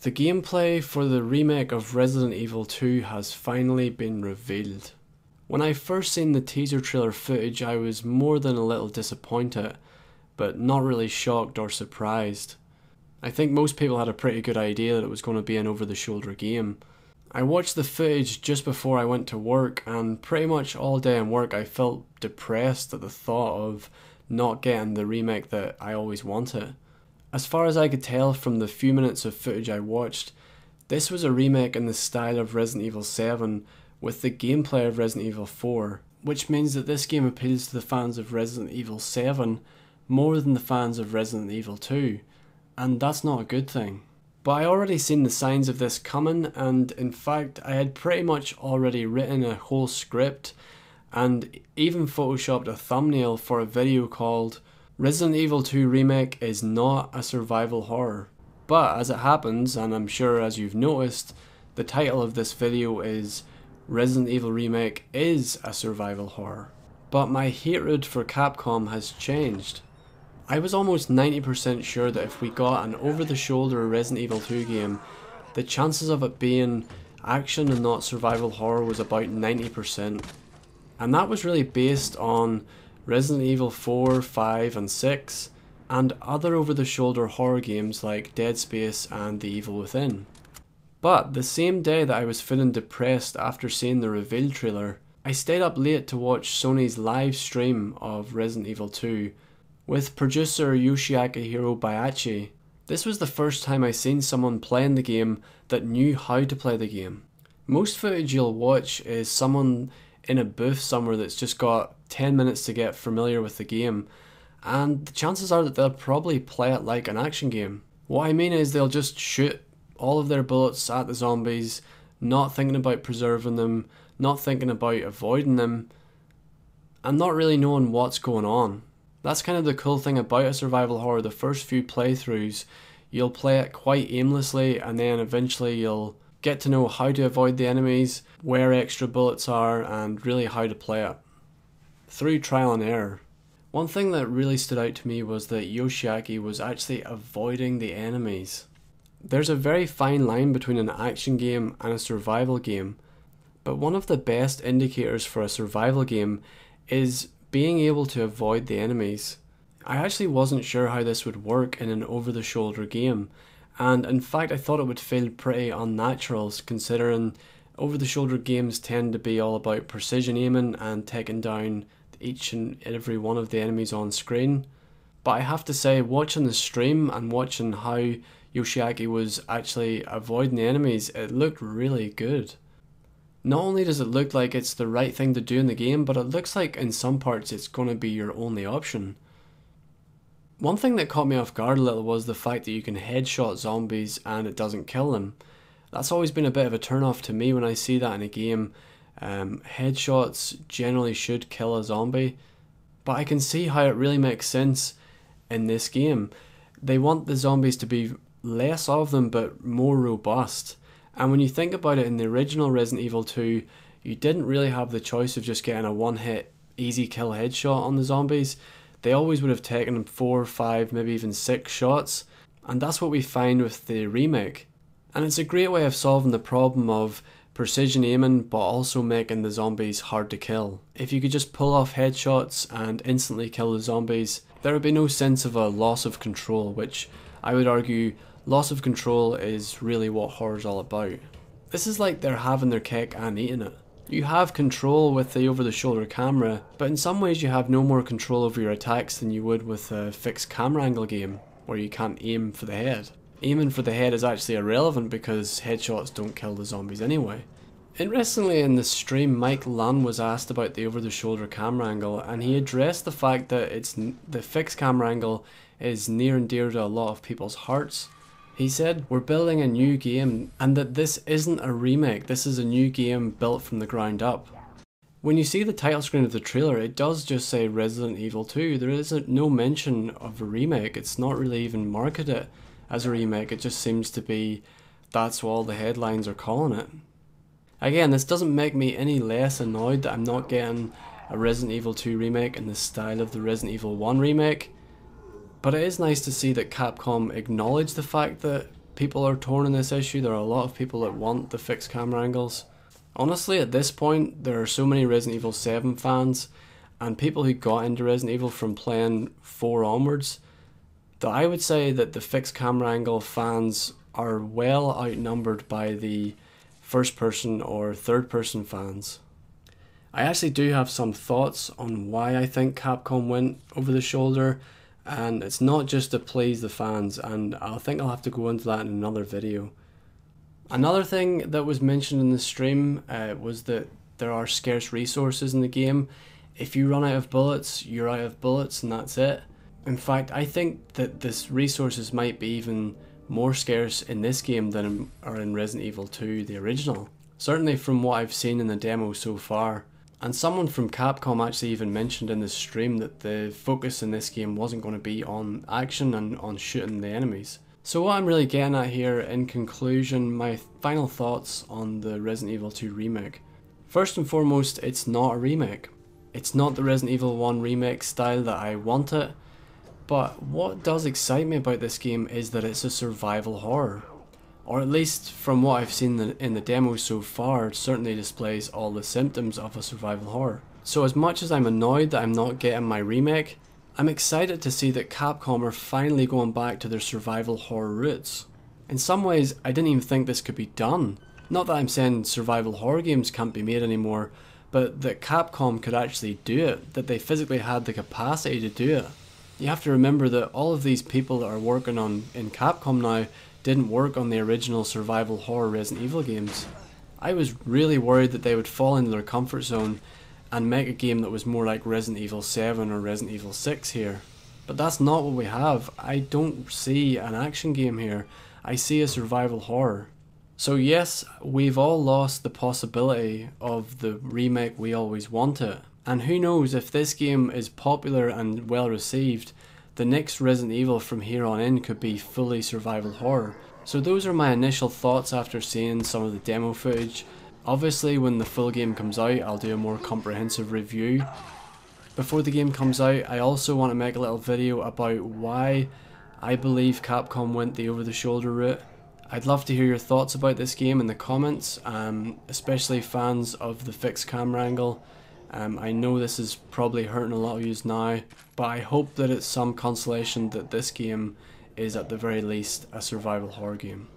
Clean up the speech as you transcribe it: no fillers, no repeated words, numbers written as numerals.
The gameplay for the remake of Resident Evil 2 has finally been revealed. When I first seen the teaser trailer footage, I was more than a little disappointed, but not really shocked or surprised. I think most people had a pretty good idea that it was going to be an over-the-shoulder game. I watched the footage just before I went to work, and pretty much all day in work I felt depressed at the thought of not getting the remake that I always wanted. As far as I could tell from the few minutes of footage I watched, this was a remake in the style of Resident Evil 7 with the gameplay of Resident Evil 4, which means that this game appeals to the fans of Resident Evil 7 more than the fans of Resident Evil 2, and that's not a good thing. But I already seen the signs of this coming, and in fact I had pretty much already written a whole script and even photoshopped a thumbnail for a video called Resident Evil 2 Remake is not a survival horror. But as it happens, and I'm sure as you've noticed, the title of this video is Resident Evil Remake is a survival horror. But my hatred for Capcom has changed. I was almost 90% sure that if we got an over-the-shoulder Resident Evil 2 game, the chances of it being action and not survival horror was about 90%. And that was really based on Resident Evil 4, 5 and 6, and other over-the-shoulder horror games like Dead Space and The Evil Within. But the same day that I was feeling depressed after seeing the reveal trailer, I stayed up late to watch Sony's live stream of Resident Evil 2 with producer Yoshiaki Hirabayashi. This was the first time I seen someone playing the game that knew how to play the game. Most footage you'll watch is someone in a booth somewhere that's just got 10 minutes to get familiar with the game, and the chances are that they'll probably play it like an action game. What I mean is they'll just shoot all of their bullets at the zombies, not thinking about preserving them, not thinking about avoiding them, and not really knowing what's going on. That's kind of the cool thing about a survival horror. The first few playthroughs, you'll play it quite aimlessly, and then eventually you'll get to know how to avoid the enemies, where extra bullets are, and really how to play it through trial and error. One thing that really stood out to me was that Yoshiaki was actually avoiding the enemies. There's a very fine line between an action game and a survival game, but one of the best indicators for a survival game is being able to avoid the enemies. I actually wasn't sure how this would work in an over-the-shoulder game, and in fact I thought it would feel pretty unnatural, considering over-the-shoulder games tend to be all about precision aiming and taking down each and every one of the enemies on screen. But I have to say, watching the stream and watching how Yoshiaki was actually avoiding the enemies, it looked really good. Not only does it look like it's the right thing to do in the game, but it looks like in some parts it's going to be your only option. One thing that caught me off guard a little was the fact that you can headshot zombies and it doesn't kill them. That's always been a bit of a turn off to me when I see that in a game. Headshots generally should kill a zombie, but I can see how it really makes sense in this game. They want the zombies to be less of them but more robust. And when you think about it, in the original Resident Evil 2, you didn't really have the choice of just getting a one-hit easy kill headshot on the zombies. They always would have taken 4, 5, maybe even 6 shots, and that's what we find with the remake. And it's a great way of solving the problem of precision aiming but also making the zombies hard to kill. If you could just pull off headshots and instantly kill the zombies, there would be no sense of a loss of control, which I would argue loss of control is really what horror's all about. This is like they're having their cake and eating it. You have control with the over-the-shoulder camera, but in some ways you have no more control over your attacks than you would with a fixed camera angle game, where you can't aim for the head. Aiming for the head is actually irrelevant because headshots don't kill the zombies anyway. Interestingly, in the stream, Mike Lunn was asked about the over-the-shoulder camera angle, and he addressed the fact that the fixed camera angle is near and dear to a lot of people's hearts. He said, "We're building a new game, and that this isn't a remake, this is a new game built from the ground up." When you see the title screen of the trailer, it does just say Resident Evil 2. There is no mention of a remake. It's not really even marketed as a remake. It just seems to be that's what all the headlines are calling it. Again, this doesn't make me any less annoyed that I'm not getting a Resident Evil 2 remake in the style of the Resident Evil 1 remake. But it is nice to see that Capcom acknowledge the fact that people are torn on this issue. There are a lot of people that want the fixed camera angles. Honestly, at this point, there are so many Resident Evil 7 fans and people who got into Resident Evil from playing 4 onwards that I would say that the fixed camera angle fans are well outnumbered by the first person or third person fans. I actually do have some thoughts on why I think Capcom went over the shoulder, and it's not just to please the fans, and I think I'll have to go into that in another video. Another thing that was mentioned in the stream was that there are scarce resources in the game. If you run out of bullets, you're out of bullets and that's it. In fact, I think that this resources might be even more scarce in this game than are in Resident Evil 2, the original. Certainly from what I've seen in the demo so far. And someone from Capcom actually even mentioned in the stream that the focus in this game wasn't going to be on action and on shooting the enemies. So what I'm really getting at here, in conclusion, my final thoughts on the Resident Evil 2 remake. First and foremost, it's not a remake. It's not the Resident Evil 1 remake style that I want it, but what does excite me about this game is that it's a survival horror. Or at least from what I've seen in the demo so far, it certainly displays all the symptoms of a survival horror. So as much as I'm annoyed that I'm not getting my remake, I'm excited to see that Capcom are finally going back to their survival horror roots. In some ways, I didn't even think this could be done. Not that I'm saying survival horror games can't be made anymore, but that Capcom could actually do it, that they physically had the capacity to do it. You have to remember that all of these people that are working on in Capcom now didn't work on the original survival horror Resident Evil games. I was really worried that they would fall into their comfort zone and make a game that was more like Resident Evil 7 or Resident Evil 6 here. But that's not what we have. I don't see an action game here. I see a survival horror. So yes, we've all lost the possibility of the remake we always wanted. And who knows, if this game is popular and well received, the next Resident Evil from here on in could be fully survival horror. So those are my initial thoughts after seeing some of the demo footage. Obviously when the full game comes out, I'll do a more comprehensive review. Before the game comes out, I also want to make a little video about why I believe Capcom went the over-the-shoulder route. I'd love to hear your thoughts about this game in the comments, especially fans of the fixed camera angle. I know this is probably hurting a lot of yous now, but I hope that it's some consolation that this game is at the very least a survival horror game.